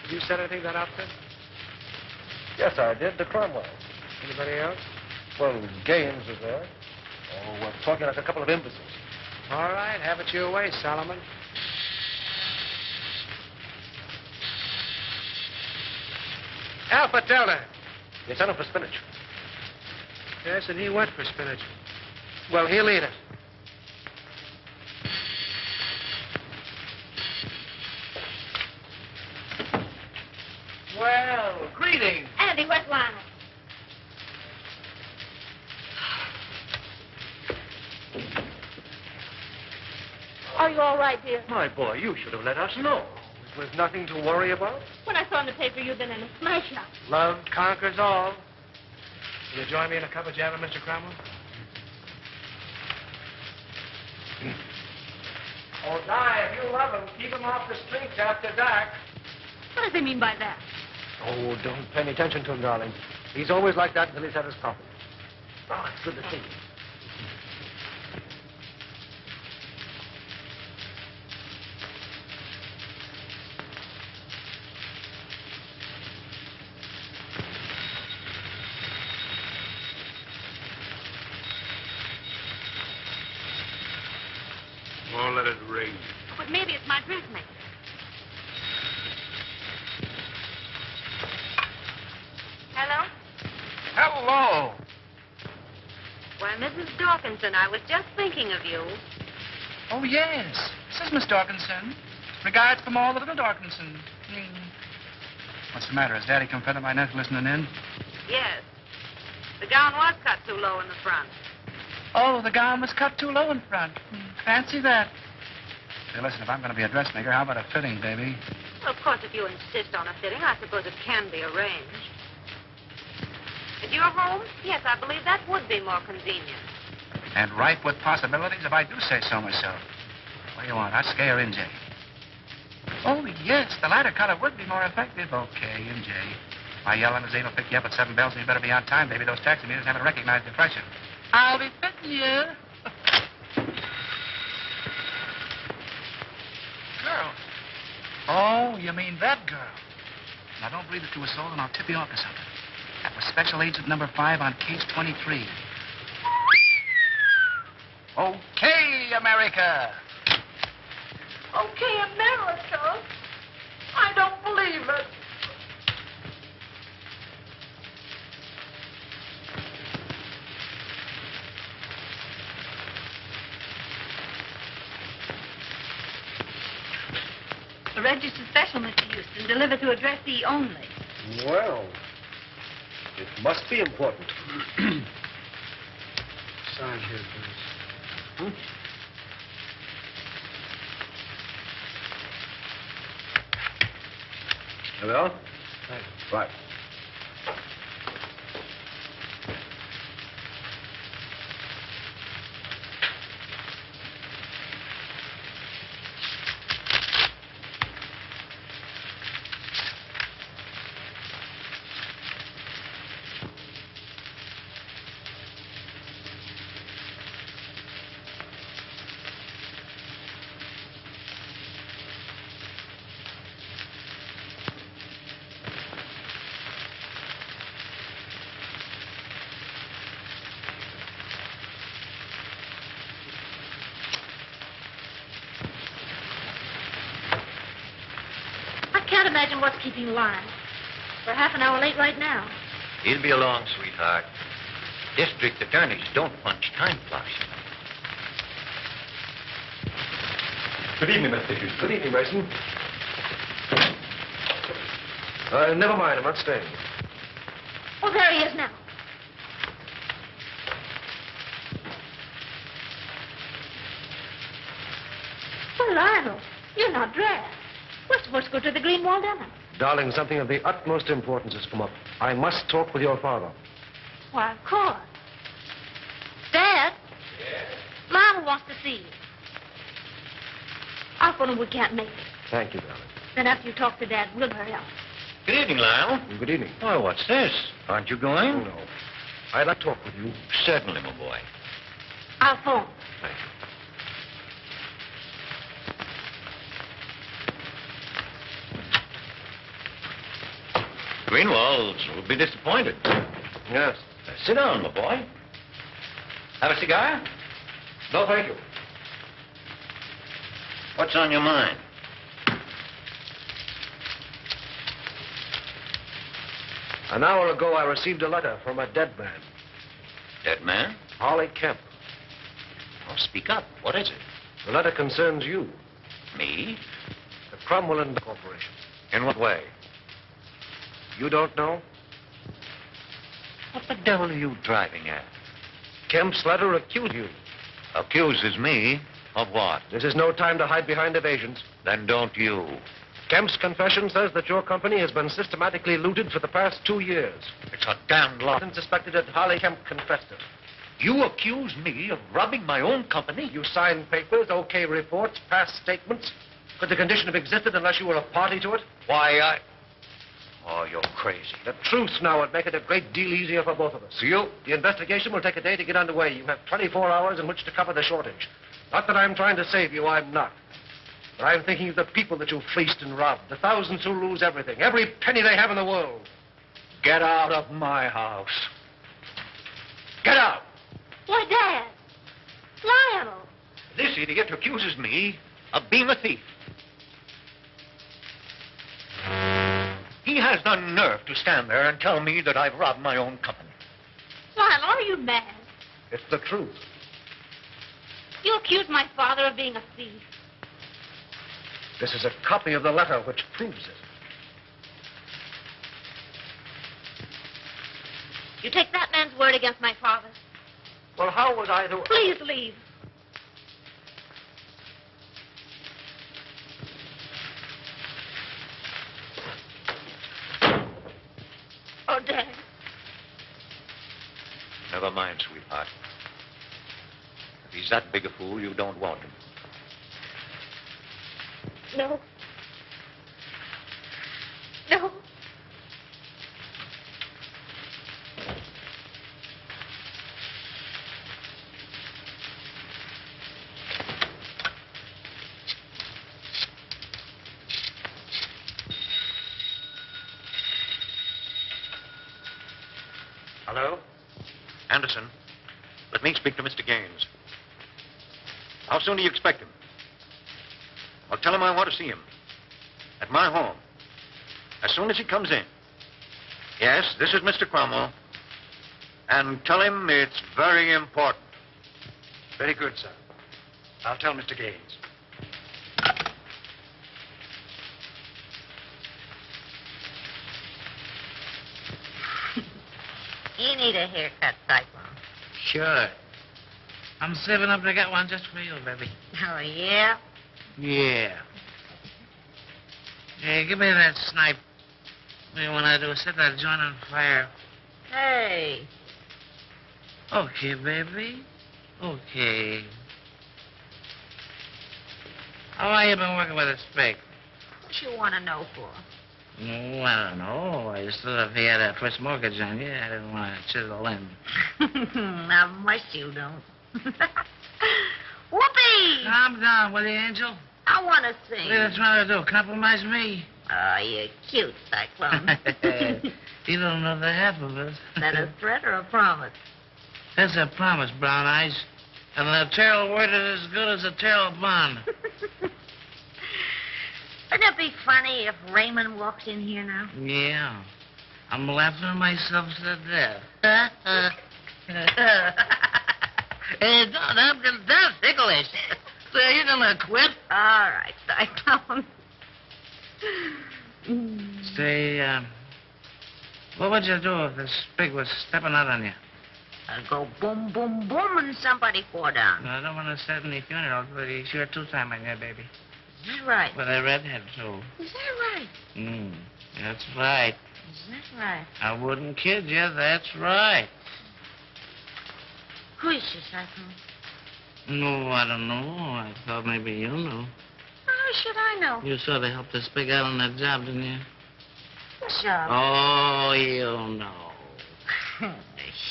Have you said anything to that outfit? Yes, I did. To Cromwell. Anybody else? Well, Gaines was there. Oh, we're talking like a couple of imbeciles. All right, have it your way, Solomon. Alpha Delta. You sent him for spinach. Yes, and he went for spinach. Well, he'll eat it. Well, greetings. Andy, where's Lionel? Are you all right, dear? My boy, you should have let us know. It was nothing to worry about. When I saw in the paper you'd been in a smash-up. Love conquers all. Will you join me in a cup of java, Mr. Cromwell? Oh, Di, if you love him, keep him off the streets after dark. What does he mean by that? Oh, don't pay any attention to him, darling. He's always like that until he's had his coffee. Oh, it's good to see you. Oh, let it ring. But maybe it's my dressmaker. Hello? Hello. Why, Mrs. Dawkinson, I was just thinking of you. Oh, yes. This is Miss Dawkinson. Regards from all the little Dawkinson. What's the matter? Has Daddy come fed up my nephew listening in? Yes. The gown was cut too low in the front. Oh, the gown was cut too low in front. Fancy that. Say, listen, if I'm going to be a dressmaker, how about a fitting, baby? Well, of course, if you insist on a fitting, I suppose it can be arranged. At your home? Yes, I believe that would be more convenient. And ripe with possibilities, if I do say so myself. What do you want, Husky or NJ? Oh, yes, the lighter color would be more effective. Okay, NJ. My yellow limousine will pick you up at 7 bells, and you better be on time, baby. Those taxi meters haven't recognized the freshen. I'll be fitting you. Girl. Oh, you mean that girl. Now, don't breathe it to a soul, and I'll tip you off to something. That was Special Agent number 5 on case 23. Okay, America. Okay, America. I don't believe it. A registered special, Mr. Houston, delivered to address E only. Well, it must be important. Sign here, please. Here we are. Thank Right. imagine what's keeping Lionel. We're half an hour late right now. He'll be along, sweetheart. District attorneys don't punch time clocks. Good evening, Mr. Hughes. Good evening, Mason. Never mind. I'm not staying. Oh, there he is now. Well, Lionel, you're not dressed. We're supposed to go to the Green Wall dinner. Darling, something of the utmost importance has come up. I must talk with your father. Why, of course. Dad? Yes? Lionel wants to see you. I'll phone him we can't make it. Thank you, darling. Then after you talk to Dad, we'll hurry up. Good evening, Lyle. Good evening. Oh, what's this? Aren't you going? Oh, no. I'd like to talk with you. Certainly, my boy. I'll phone. Thank you. Greenwalds will be disappointed. Yes. Sit down, my boy. Have a cigar? No, thank you. What's on your mind? An hour ago, I received a letter from a dead man. Dead man? Harley Kemp. Oh, speak up. What is it? The letter concerns you. Me? The Cromwell Corporation. In what way? You don't know? What the devil are you driving at? Kemp's letter accused you. Accuses me of what? This is no time to hide behind evasions. Then don't you. Kemp's confession says that your company has been systematically looted for the past 2 years. It's a damned lie. And suspected that Harley Kemp confessed it. You accuse me of robbing my own company? You signed papers, okay reports, past statements. Could the condition have existed unless you were a party to it? Why, Oh, you're crazy. The truth now would make it a great deal easier for both of us. The investigation will take a day to get underway. You have 24 hours in which to cover the shortage. Not that I'm trying to save you, I'm not. But I'm thinking of the people that you fleeced and robbed, the thousands who lose everything, every penny they have in the world. Get out of my house. Get out! Why, Dad. Lionel. This idiot accuses me of being a thief. He has the nerve to stand there and tell me that I've robbed my own company. Lionel, are you mad? It's the truth. You accuse my father of being a thief. This is a copy of the letter which proves it. You take that man's word against my father. Well, how was I to... Please leave. Oh, Dad. Never mind, sweetheart. If he's that big a fool, you don't want him. No. No. Hello? Anderson, let me speak to Mr. Gaines. How soon do you expect him? Well, tell him I want to see him. At my home. As soon as he comes in. Yes, this is Mr. Cromwell. And tell him it's very important. Very good, sir. I'll tell Mr. Gaines. You need a haircut, Cyclone. Sure. I'm saving up to get one just for you, baby. Oh, yeah? Yeah. Hey, give me that snipe. What do you want to do? Set that joint on fire. Hey. Okay, baby. Okay. How long you been working with a spike? What you want to know for? Oh, I don't know. I just thought if he had a first mortgage on you, I didn't want to chisel in. Not much you don't. Whoopee! Calm down, will you, Angel? I want to sing. What are you trying to do? Compromise me? Oh, you're cute, Cyclone. You don't know the half of it. That a threat or a promise? That's a promise, Brown Eyes. And the tail word is as good as a tail bond. Wouldn't it be funny if Raymond walked in here now? Yeah. I'm laughing myself to death. Hey, that's ticklish. So you gonna quit? All right, Cyclone. Say, what would you do if this pig was stepping out on you? I'd go boom, boom, boom, and somebody fall down. No, I don't want to set any funerals, but he's sure two-time on you, baby. Is that right? With a redhead, too. Is that right? That's right. Is that right? I wouldn't kid you. That's right. Who is she, Cyclone? No, I don't know. I thought maybe you knew. How should I know? You sort of helped us pig out on that job, didn't you? What job? Oh, you know.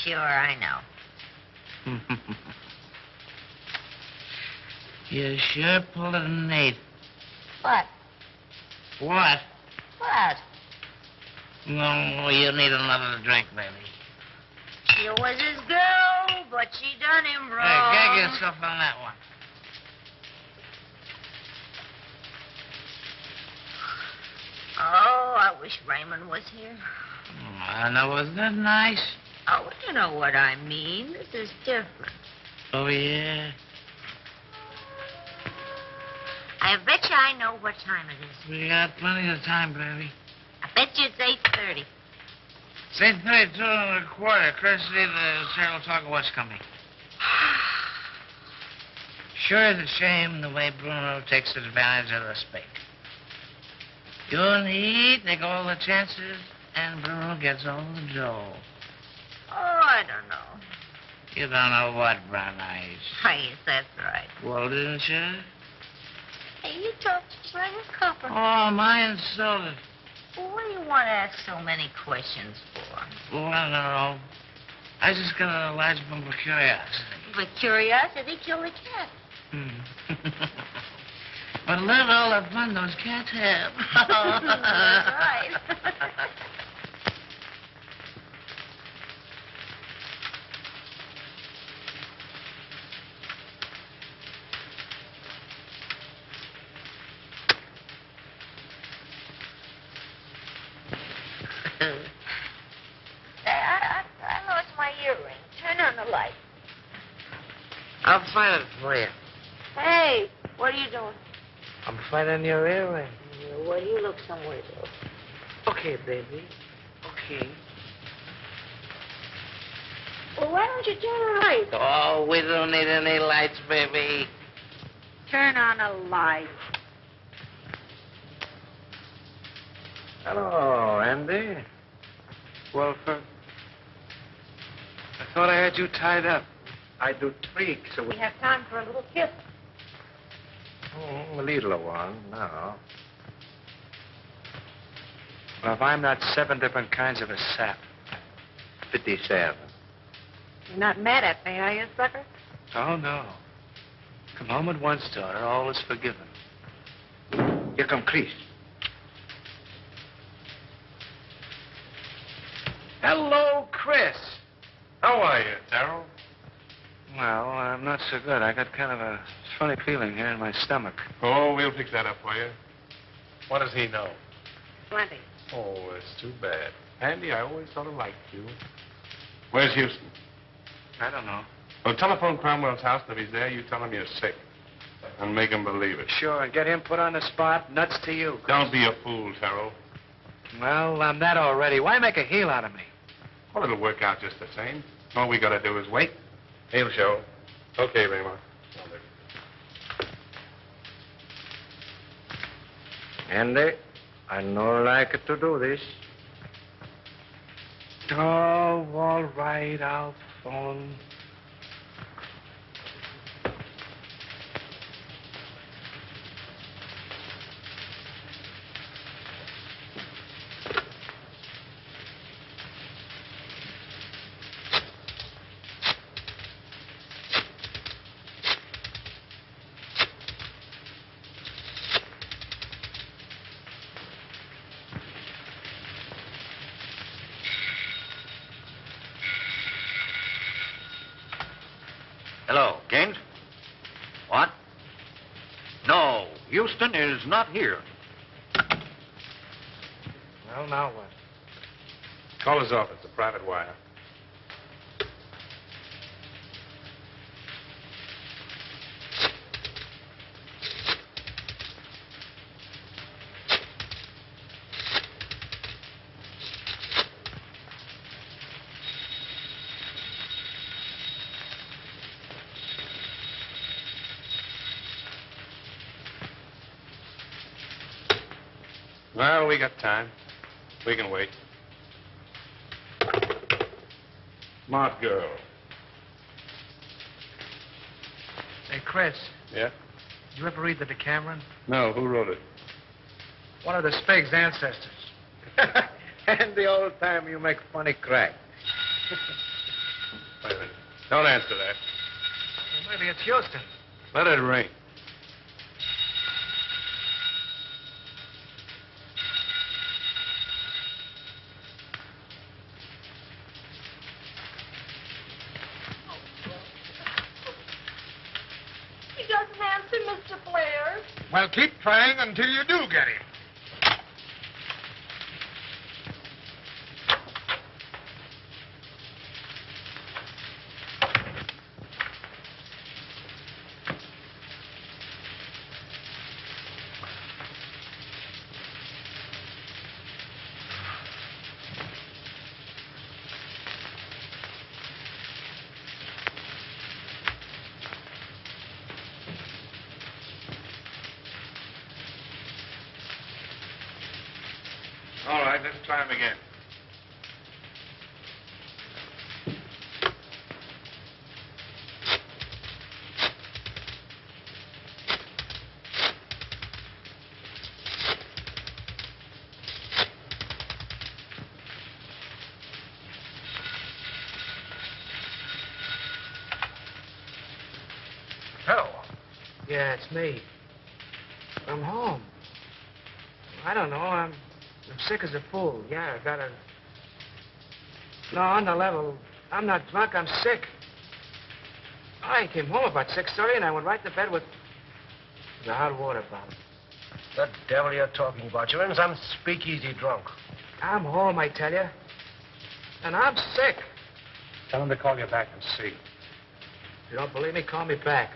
Sure, I know. You sure pulled a Nate. What? What? What? No, you need another drink, baby. She was his girl, but she done him wrong. Hey, gag yourself on that one. Oh, I wish Raymond was here. I know, wasn't that nice? Oh, you know what I mean. This is different. Oh, yeah? I bet you I know what time it is. We got plenty of time, baby. I bet you it's 8:30. It's 8:32 and a quarter. Courtesy the Serial Talk of What's Coming. Sure is a shame the way Bruno takes advantage of the spake. You and he take all the chances, and Bruno gets all the dough. Oh, I don't know. You don't know what, Brown Eyes. Yes, that's right. Well, didn't you? Hey, you talk just like a copper. Oh, am I insulted? Well, what do you want to ask so many questions for? Well, I don't know. I just got a large bump of curiosity. For curiosity, kill the cat. But look at all the fun those cats have. That's right. I lost my earring. Turn on the light. I'll find it for you. Hey, what are you doing? I'm finding your earring. Well, you look somewhere else. Okay, baby. Okay. Well, why don't you turn the light? Oh, we don't need any lights, baby. Turn on a light. Hello, Andy. Wilford. I thought I had you tied up. I do tweaks. So We have time for a little kiss. a little one, no. Well, if I'm not 7 different kinds of a sap. 57. You're not mad at me, are you, sucker? Oh, no. Come home at once, daughter. All is forgiven. Here come Chris. Hello, Chris. How are you, Darrell? Well, I'm not so good. I got kind of a funny feeling here in my stomach. Oh, we'll fix that up for you. What does he know? Plenty. Oh, it's too bad. Andy, I always sort of liked you. Where's Houston? I don't know. Well, telephone Cromwell's house, and if he's there, you tell him you're sick. And make him believe it. Sure, and get him put on the spot. Nuts to you. Chris. Don't be a fool, Terrell. Well, I'm that already. Why make a heel out of me? Well, it'll work out just the same. All we gotta do is wait. He'll show. Okay, Raymond. Andy, I no like to do this. Oh, all right, I'll phone. Hello, Gaines? What? No, Houston is not here. Well, now what? Call his office, a private wire. Well, we got time. We can wait. Smart girl. Hey, Chris, Yeah? did you ever read the Decameron? No, who wrote it? One of the Spig's ancestors. And the old time you make funny crack. Wait a minute. Don't answer that. Well, maybe it's Houston. Let it ring. He doesn't answer, Mr. Blair. Well, keep trying until you do get him. All right, let's try him again. Hello. Yeah, it's me. I'm home. I don't know. I'm sick as a fool. Yeah, I got a... No, on the level. I'm not drunk. I'm sick. I came home about 6:30 and I went right to bed with the hot water bottle. The devil you're talking about. You're in some speakeasy drunk. I'm home, I tell you. And I'm sick. Tell him to call you back and see. If you don't believe me, call me back.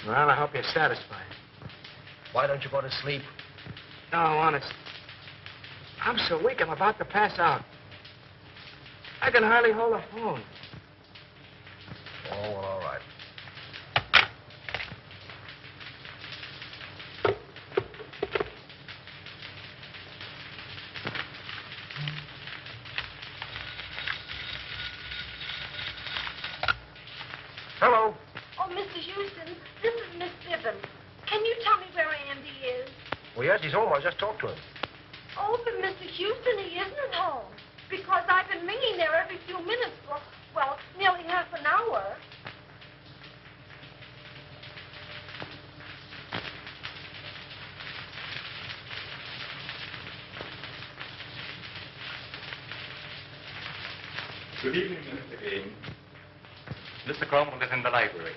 Well, I hope you're satisfied. Why don't you go to sleep? No, honest. I'm so weak, I'm about to pass out. I can hardly hold a phone. Oh, well, all right. Hello. Oh, Mr. Houston, this is Miss Bibbin. Can you tell me where Andy is? Well, yes, he's home. I just talked to him. Oh, but Mr. Houston, he isn't home. Because I've been ringing there every few minutes for, well, nearly half an hour. Good evening, Mr. Game. Mr. Cromwell is in the library.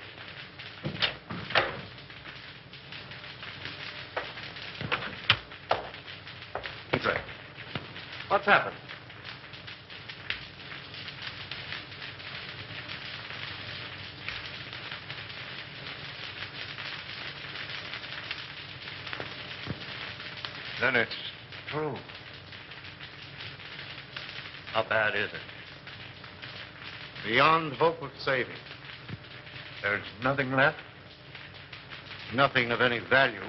Inside. What's happened? Then it's true. How bad is it? Beyond hope of saving. There's nothing left? Nothing of any value.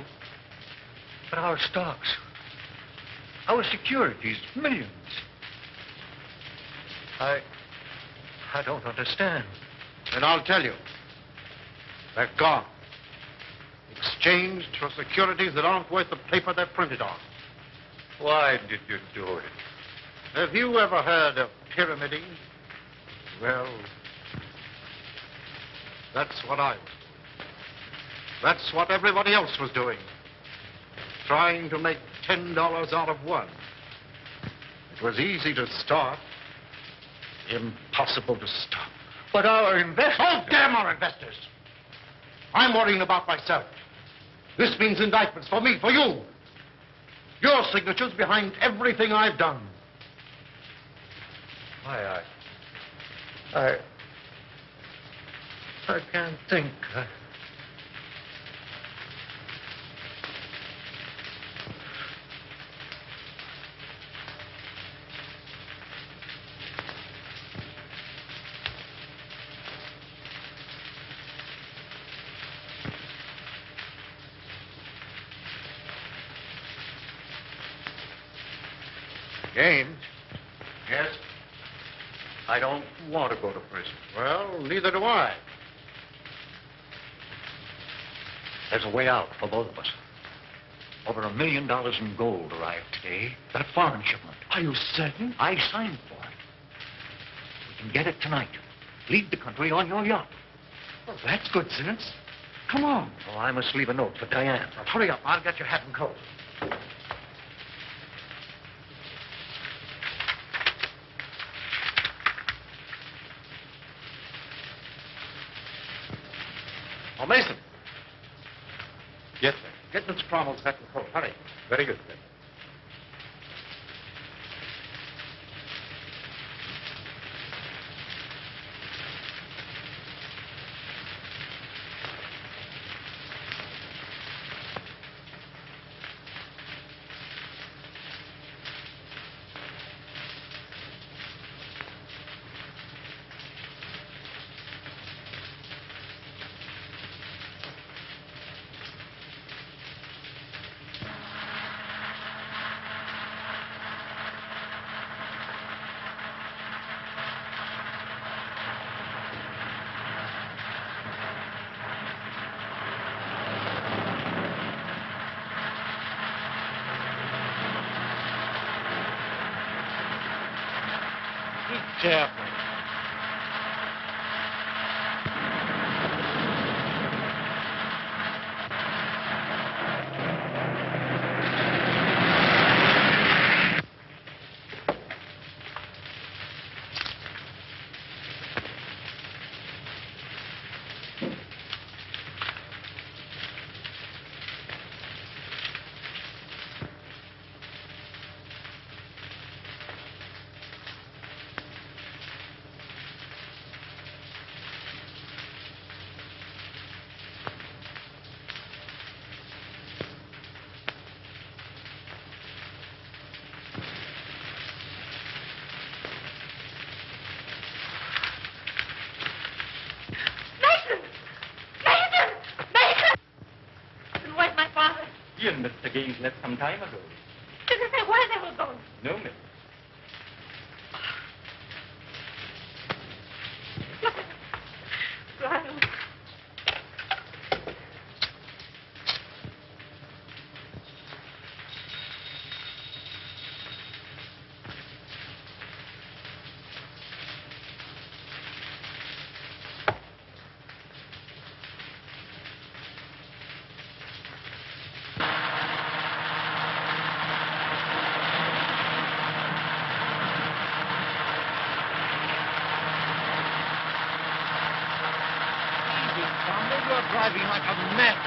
But our stocks, our securities, millions. I don't understand. And I'll tell you. They're gone. Exchanged for securities that aren't worth the paper they're printed on. Why did you do it? Have you ever heard of pyramiding? Well, that's what I was doing. That's what everybody else was doing. Trying to make $10 out of one. It was easy to start. Impossible to stop. But our investors... Oh, damn our investors! I'm worrying about myself. This means indictments for me, for you. Your signature's behind everything I've done. I can't think. James? Yes? I don't want to go to prison. Well, neither do I. There's a way out for both of us. Over $1 million in gold arrived today. That foreign shipment. Are you certain? I signed for it. We can get it tonight. Leave the country on your yacht. Well, that's good sense. Come on. Oh, I must leave a note for Diane. Now, hurry up. I'll get your hat and coat. Oh, Mason. Yes, sir. Get Mr. Cromwell's hat and coat. Hurry. Very good, sir. Careful. Where's my father? You and Mr. Gaines left some time ago. Did they say where they were going? No, miss. Brian. You're driving like a mess.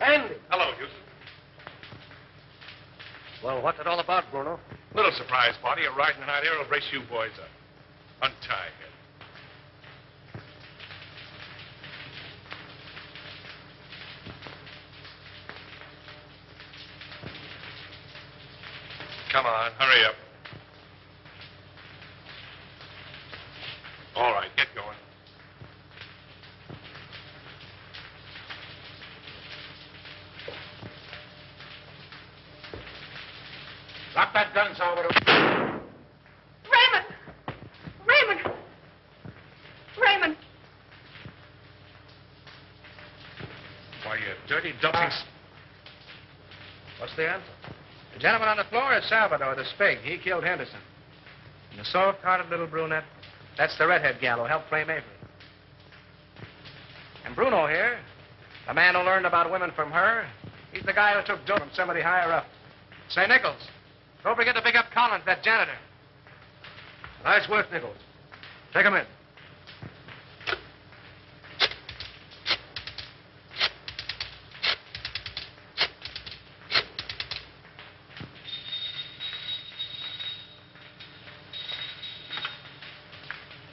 Andy. Hello, Houston. Well, what's it all about, Bruno? Little surprise party. A ride in the night here will brace you boys up. Untie him. Come on, hurry up. All right, get going. Drop that gun, Salvador. Raymond! Raymond! Raymond! Why, you dirty, dumping... What's the answer? The gentleman on the floor is Salvador, the Spig. He killed Henderson. And the soft-hearted little brunette, that's the redhead gal who helped frame Avery. And Bruno here, the man who learned about women from her, he's the guy who took dough from somebody higher up. Say, Nichols, don't forget to pick up Collins, that janitor. Nice work, Nichols. Take him in.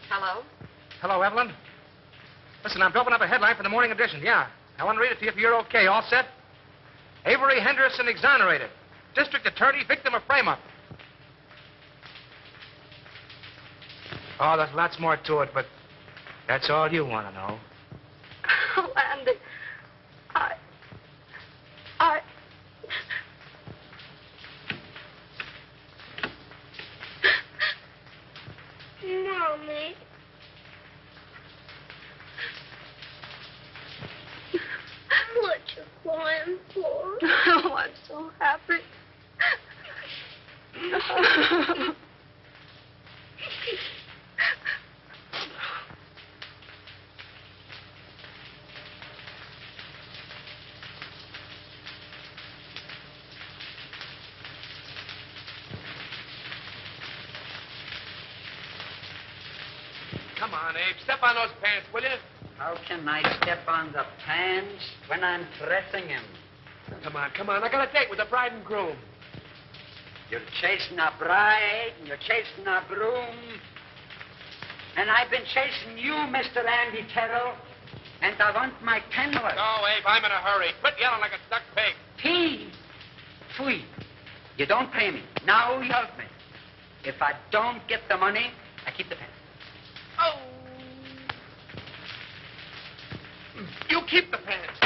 Hello? Hello, Evelyn. Listen, I'm doping up a headline for the morning edition. Yeah. I want to read it to you if you're okay. All set? Avery Henderson exonerated. District attorney, victim of frame-up. Oh, there's lots more to it, but that's all you want to know. Oh, Andy. Mommy. What you crying for? Oh, I'm so happy. Come on, Abe. Step on those pants, will you? How can I step on the pants when I'm pressing him? Come on. I got a date with the bride and groom. You're chasing a bride, and you're chasing a groom. And I've been chasing you, Mr. Andy Terrell. And I want my penworth. No, Abe, I'm in a hurry. Quit yelling like a stuck pig. Pete! Pfui. You don't pay me. Now you help me. If I don't get the money, I keep the pants. Oh. You keep the pants.